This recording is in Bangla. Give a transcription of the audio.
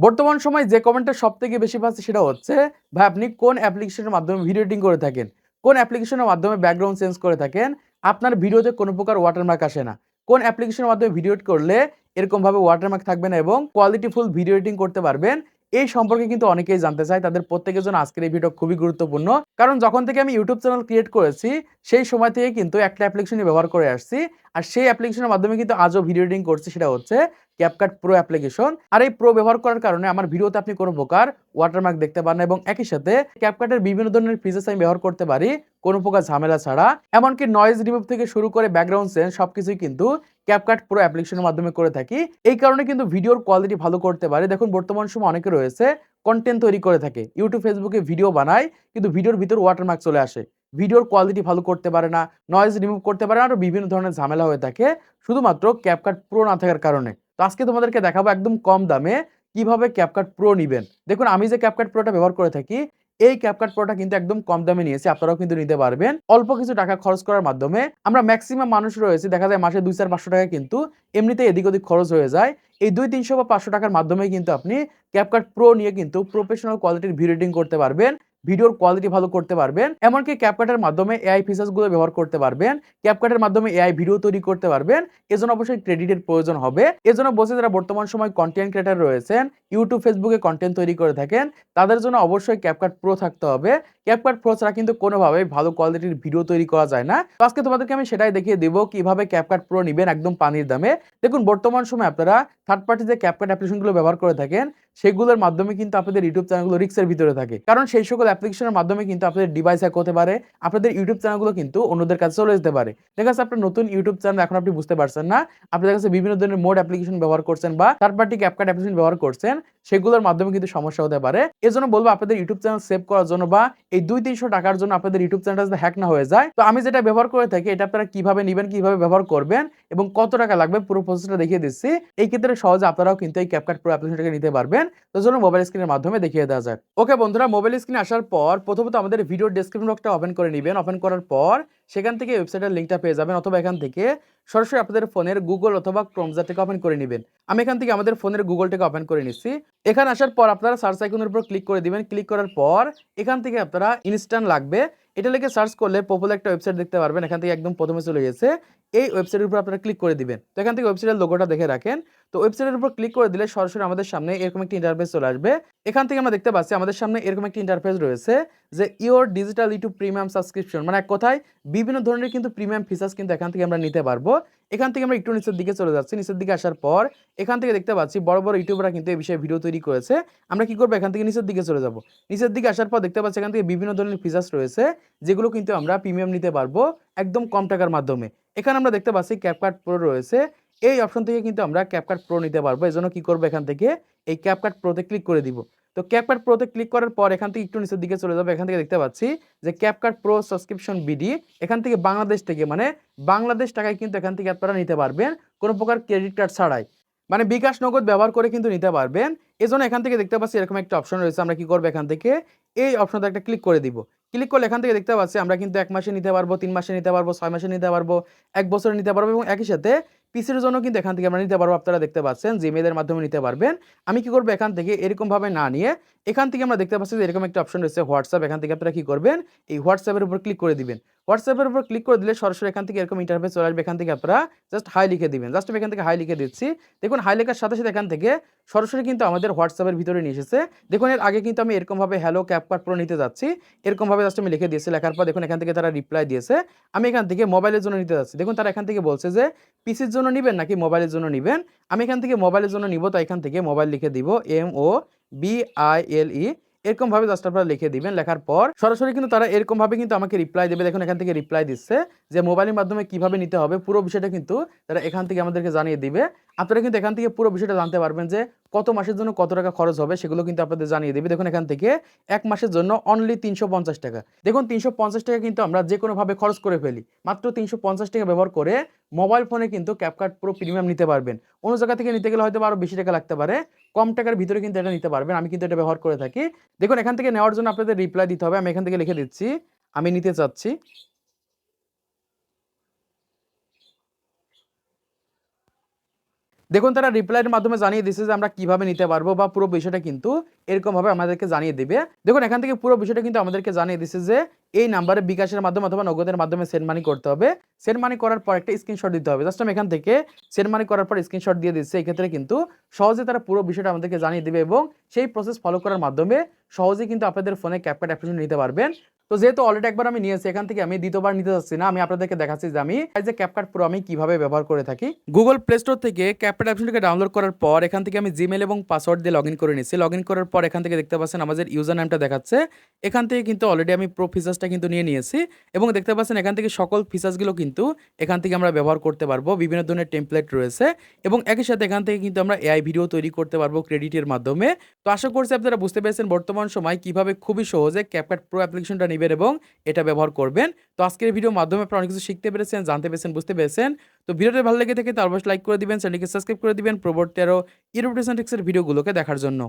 বর্তমান সময়ে যে কমেন্টটা সবথেকে বেশি পাচ্ছি সেটা হচ্ছে, ভাই আপনি কোন অ্যাপ্লিকেশনের মাধ্যমে ভিডিও এডিটিং করে থাকেন? কোন অ্যাপ্লিকেশনের মাধ্যমে ব্যাকগ্রাউন্ড চেঞ্জ করে থাকেন? আপনার ভিডিওতে কোনো প্রকার ওয়াটারমার্ক আসে না। কোন অ্যাপ্লিকেশনের মাধ্যমে ভিডিও এডিট করলে এরকমভাবে ওয়াটারমার্ক থাকবে না এবং কোয়ালিটিফুল ভিডিও এডিটিং করতে পারবেন? এই সম্পর্কে কিন্তু অনেকেই জানতে চায়। তাদের প্রত্যেকের জন্য আজকের এই ভিডিও খুবই গুরুত্বপূর্ণ। কারণ যখন থেকে আমি YouTube চ্যানেল ক্রিয়েট করেছি, সেই সময় থেকে কিন্তু একটা অ্যাপ্লিকেশনই ব্যবহার করে আসছি। আর সেই অ্যাপ্লিকেশনের মাধ্যমে কিন্তু আজও ভিডিও এডিটিং করছি, সেটা হচ্ছে CapCut Pro অ্যাপ্লিকেশন। আর এই প্রো ব্যবহার করার কারণে আমার ভিডিওতে আপনি কোনো প্রকার ওয়াটারমার্ক দেখতে পান না এবং একই সাথে CapCut এর বিভিন্ন ধরনের ফিচার্স আমি ব্যবহার করতে পারি কোনো প্রকার ঝামেলা ছাড়া। এমনকি নয়েজ রিমুভ থেকে শুরু করে ব্যাকগ্রাউন্ড চেঞ্জ সবকিছুই কিন্তু CapCut Pro অ্যাপ্লিকেশনের মাধ্যমে করে থাকি। এই কারণে কিন্তু ভিডিওর কোয়ালিটি ভালো করতে পারি। দেখুন বর্তমান সময়ে অনেকে রয়েছে কনটেন্ট তৈরি করে থাকে। YouTube, Facebook এ ভিডিও বানায় কিন্তু ভিডিওর ভিতর ওয়াটারমার্ক চলে আসে। ভিডিওর কোয়ালিটি ভালো করতে পারে না, নয়েজ রিমুভ করতে পারে না, আরো বিভিন্ন ধরনের ঝামেলা হয়ে থাকে শুধুমাত্র CapCut Pro না থাকার কারণে। তো আজকে তোমাদেরকে দেখাবো একদম কম দামে কিভাবে CapCut Pro নিবেন। দেখুন আমি যে CapCut Pro টা ব্যবহার করে থাকি, এই CapCut Pro টা কিন্তু একদম কম দামে নিয়েছি। আপনারাও কিন্তু নিতে পারবেন। অল্প কিছু টাকা খরচ করার মাধ্যমে আমরা ম্যাক্সিমাম মানুষ রয়েছে দেখা যায় মাসে ২-৪-৫০০ টাকা কিন্তু এমনিতেই এদিক ওদিক খরচ হয়ে যায়। এই ২-৩০০ বা ৫০০ টাকার মাধ্যমেই কিন্তু আপনি CapCut Pro নিয়ে কিন্তু প্রফেশনাল কোয়ালিটির ভিডিও এডিটিং করতে পারবেন। ভিডিওর কোয়ালিটি ভালো করতে পারবেন। এমনকি CapCut এর মাধ্যমে AI ফিচার্স গুলো ব্যবহার করতে পারবেন। CapCut এর মাধ্যমে AI ভিডিও তৈরি করতে পারবেন। এজন্য অবশ্যই ক্রেডিটের প্রয়োজন হবে। এজন্য বলছি যারা বর্তমান সময় কনটেন্ট ক্রিয়েটর রয়েছেন, YouTube, Facebook এ কনটেন্ট তৈরি করে থাকেন, তাদের জন্য অবশ্যই CapCut Pro থাকতে হবে। CapCut Pro ছাড়া কিন্তু কোনোভাবেই ভালো কোয়ালিটির ভিডিও তৈরি করা যায় না। তো আজকে তোমাদেরকে আমি সেটাই দেখিয়ে দিব কিভাবে CapCut Pro নিবেন একদম পানির দামে। দেখুন বর্তমান সময়ে আপনারা থার্ড পার্টি যে CapCut অ্যাপ্লিকেশনগুলো ব্যবহার করে থাকেন, সেগুলোর মাধ্যমে কিন্তু আপনাদের YouTube চ্যানেলগুলো রিস্কের ভিতরে থাকে। কারণ সেই সকল অ্যাপ্লিকেশনের মাধ্যমে কিন্তু আপনাদের ডিভাইস হ্যাক হতে পারে। আপনাদের YouTube চ্যানেলগুলো কিন্তু অন্যদের কাছে চলে যেতে পারে। দেখা যাচ্ছে আপনার নতুন YouTube চ্যানেল এখন আপনি বুঝতে পারছেন না। আপনাদের কাছে বিভিন্ন ধরনের মোড অ্যাপ্লিকেশন ব্যবহার করছেন বা থার্ড পার্টি CapCut অ্যাপ্লিকেশন ব্যবহার করছেন, সেগুলোর মাধ্যমে কিন্তু সমস্যা হতে পারে। এজন্য বলবো আপনাদের YouTube চ্যানেল সেভ করার জন্য বা এই ২-৩০০ টাকার জন্য আপনাদের YouTube চ্যানেলটা যাতে হ্যাক না হয়ে যায়। তো আমি যেটা ব্যবহার করে থাকি এটা আপনারা কিভাবে নিবেন, কিভাবে ব্যবহার করবেন এবং কত টাকা লাগবে পুরো প্রসেসটা দেখিয়ে দিচ্ছি। এই ক্ষেত্রে সহজে আপনারাও কিন্তু এই CapCut Pro অ্যাপ্লিকেশনটাকে নিতে পারবেন। তো চলুন মোবাইল স্ক্রিনের মাধ্যমে দেখিয়ে দেওয়া যাক। ওকে বন্ধুরা, মোবাইল স্ক্রিনে আসার পর প্রথমত আমাদের ভিডিও ডেসক্রিপশন বক্সটা ওপেন করে নিবেন। ওপেন করার পর সেখান থেকে ওয়েবসাইটের লিংকটা পেয়ে যাবেন অথবা এখান থেকে সরাসরি আপনাদের ফোনের Google অথবা Chrome ব্রাউজারটাকে ওপেন করে নিবেন। আমি এখান থেকে আমাদের ফোনের Googleটাকে ওপেন করে নিচ্ছি। এখানে আসার পর আপনারা সার্চ আইকনের উপর ক্লিক করে দিবেন। ক্লিক করার পর এখান থেকে আপনারা ইনস্ট্যান্ট লাগবে এটা লিখে সার্চ করলে পপুলার একটা ওয়েবসাইট দেখতে পারবেন। এখান থেকে একদম প্রথমে চলে গেছে। এই ওয়েবসাইটের উপর আপনারা ক্লিক করে দিবেন। তো এখান থেকে ওয়েবসাইটের লোগোটা দেখে রাখেন। তো ওয়েবসাইটের উপর ক্লিক করে দিলে সরাসরি আমাদের সামনে এরকম একটি ইন্টারফেস চলে আসবে। এখান থেকে আমরা দেখতে পাচ্ছি আমাদের সামনে এরকম একটি ইন্টারফেস রয়েছে যে your digital YouTube premium subscription, মানে এক কথায় বিভিন্ন ধরনের কিন্তু প্রিমিয়াম ফিচার্স কিন্তু এখান থেকে আমরা নিতে পারবো। এখান থেকে আমরা একটু নিচের দিকে চলে যাচ্ছি। নিচের দিকে আসার পর এখান থেকে দেখতে পাচ্ছি বড় বড় ইউটিউবাররা কিন্তু এই বিষয়ে ভিডিও তৈরি করেছে। আমরা কি করব, এখান থেকে নিচের দিকে চলে যাব। নিচের দিকে আসার পর দেখতে পাচ্ছি এখান থেকে বিভিন্ন ধরনের ফিচার্স রয়েছে যেগুলো কিন্তু আমরা প্রিমিয়াম নিতে পারবো একদম কম টাকার মাধ্যমে। এখানে আমরা দেখতে পাচ্ছি CapCut Pro রয়েছে। এই অপশন থেকে কিন্তু আমরা CapCut Pro নিতে পারবো। এজন্য কি করব, এখান থেকে এই CapCut Pro তে ক্লিক করে দিব। তো CapCut Pro তে ক্লিক করার পর এখান থেকে একটু নিচের দিকে চলে যাব। এখান থেকে দেখতে পাচ্ছি যে CapCut Pro সাবস্ক্রিপশন বিডি, এখান থেকে বাংলাদেশ থেকে মানে বাংলাদেশ টাকায় কিন্তু এখান থেকে আপনারা নিতে পারবেন কোনো প্রকার ক্রেডিট কার্ড ছাড়াই। মানে বিকাশ নগদ ব্যবহার করে কিন্তু নিতে পারবেন। এজন্য এখান থেকে দেখতে পাচ্ছি এরকম একটা অপশন রয়েছে। আমরা কি করব, এখান থেকে এই অপশনটা একটা ক্লিক করে দিব। ক্লিক করলে এখান থেকে দেখতে পাচ্ছি আমরা কিন্তু ১ মাসে নিতে পারবো, ৩ মাসে নিতে পারবো, ৬ মাসে নিতে পারবো, ১ বছরে নিতে পারবো এবং একই সাথে পিসির জন্য কিন্তু এখান থেকে আমরা নিতে পারবো। আপনারা দেখতে পাচ্ছেন Gmail এর মাধ্যমে নিতে পারবেন। আমি কি করব, এখান থেকে এরকম ভাবে না নিয়ে এখান থেকে আমরা দেখতে পাচ্ছি যে এরকম একটা অপশন রয়েছে WhatsApp। এখান থেকে আপনারা কি করবেন, এই WhatsApp এর উপর ক্লিক করে দিবেন। WhatsApp এর উপর ক্লিক করে দিলে সরাসরি এখান থেকে এরকম ইন্টারফেস চলে আসবে। এখান থেকে আপনারা জাস্ট হাই লিখে দিবেন। জাস্ট আমি এখান থেকে হাই লিখে দিচ্ছি। দেখুন হাই লেখার সাথে সাথে এখান থেকে সরাসরি কিন্তু আমাদের WhatsApp এর ভিতরে নিয়ে এসেছে। দেখুন এর আগে কিন্তু আমি এরকম ভাবে হ্যালো CapCut Pro নিতে যাচ্ছি। এরকম ভাবে জাস্ট আমি লিখে দিয়েছি। লেখার পর দেখুন এখান থেকে তারা রিপ্লাই দিয়েছে। আমি এখান থেকে মোবাইলের জন্য নিতে যাচ্ছি। দেখুন তারা এখান থেকে বলছে যে পিসির জন্য নিবেন নাকি মোবাইলের জন্য নিবেন। আমি এখান থেকে মোবাইলের জন্য নিব। তো এখান থেকে মোবাইল লিখে দিব MOBILE। এরকম ভাবে জাস্ট আপনারা লিখে দিবেন। লেখার পর সরাসরি কিন্তু তারা এরকম ভাবে কিন্তু আমাকে রিপ্লাই দেবে। দেখুন এখান থেকে রিপ্লাই দিচ্ছে যে মোবাইলের মাধ্যমে কিভাবে নিতে হবে পুরো বিষয়টা কিন্তু তারা এখান থেকে আমাদেরকে জানিয়ে দিবে। আপনারা কিন্তু এখান থেকে পুরো বিষয়টা জানতে পারবেন যে কত মাসের জন্য কত টাকা খরচ হবে সেগুলো কিন্তু আপনাদের জানিয়ে দিবে। দেখুন এখান থেকে ১ মাসের জন্য অনলি ৩৫০ টাকা। দেখুন ৩৫০ টাকা কিন্তু আমরা যেকোনোভাবে খরচ করে ফেলি। মাত্র ৩৫০ টাকা ব্যবহার করে মোবাইল ফোনে কিন্তু CapCut Pro প্রিমিয়াম নিতে পারবেন। অন্য জায়গা থেকে নিতে গেলে হয়তো আরো বেশি টাকা লাগতে পারে। কম টাকার ভিতরে কিন্তু এটা নিতে পারবেন। আমি কিন্তু এটা ব্যবহার করে থাকি। দেখুন এখান থেকে নেওয়ার জন্য আপনাদের রিপ্লাই দিতে হবে। আমি এখান থেকে লিখে দিচ্ছি আমি নিতে চাচ্ছি। দেখুন তারা রিপ্লাইয়ের মাধ্যমে জানিয়ে দিচ্ছে যে আমরা কিভাবে নিতে পারবো বা পুরো বিষয়টা কিন্তু এরকমভাবে আমাদেরকে জানিয়ে দিবে। দেখুন এখান থেকে পুরো বিষয়টা কিন্তু আমাদেরকে জানিয়ে দিচ্ছে যে এই নাম্বারে বিকাশের মাধ্যমে অথবা নগদের মাধ্যমে সেন্ড মানি করতে হবে। সেন্ড মানি করার পর একটা স্ক্রিনশট দিতে হবে। জাস্ট আমি এখান থেকে সেন্ড মানি করার পর স্ক্রিনশট দিয়ে দিচ্ছি। এক্ষেত্রে কিন্তু সহজে তারা পুরো বিষয়টা আমাদেরকে জানিয়ে দিবে এবং সেই প্রসেস ফলো করার মাধ্যমে সহজেই কিন্তু আপনাদের ফোনে ক্যাপকাট অ্যাপ্লিকেশন নিতে পারবেন। তো যেহেতু অলরেডি একবার আমি নিয়েছি, এখান থেকে আমি দ্বিতীয়বার নিতে যাচ্ছি না। আমি আপনাদেরকে দেখাচ্ছি যে আমি এই যে ক্যাপকাট প্রো আমি কিভাবে ব্যবহার করে থাকি। গুগল প্লে স্টোর থেকে ক্যাপকাট অ্যাপ্লিকেশনটাকে ডাউনলোড করার পর এখান থেকে আমি জিমেল এবং পাসওয়ার্ড দিয়ে লগইন করে নিচ্ছি। লগইন করার পর এখান থেকে দেখতে পাচ্ছেন আমাদের ইউজার নেমটা দেখাচ্ছে। এখান থেকে কিন্তু অলরেডি আমি প্রো ফিচার্সটা কিন্তু নিয়ে নিয়েছি এবং দেখতে পাচ্ছেন এখান থেকে সকল ফিচার্সগুলো কিন্তু এখান থেকে আমরা ব্যবহার করতে পারবো। বিভিন্ন ধরনের টেমপ্লেট রয়েছে এবং একই সাথে এখান থেকে কিন্তু আমরা এআই ভিডিও তৈরি করতে পারবো ক্রেডিটের মাধ্যমে। তো আশা করছি আপনারা বুঝতে পেরেছেন বর্তমান সময় কিভাবে খুবই সহজে ক্যাপকাট প্রো অ্যাপ্লিকেশনটা নিবেন এবং এটা ব্যবহার করবেন। তো আজকের এই ভিডিওর মাধ্যমে আপনারা অনেক কিছু শিখতে পেরেছেন, জানতে পেরেছেন, বুঝতে পেরেছেন। তো ভিডিওটা ভালো লেগে থাকে তাহলে অবশ্যই লাইক করে দিবেন, চ্যানেলকে সাবস্ক্রাইব করে দিবেন পরবর্তী আরো ইউটিউব টিপস এর ভিডিওগুলোকে দেখার জন্য।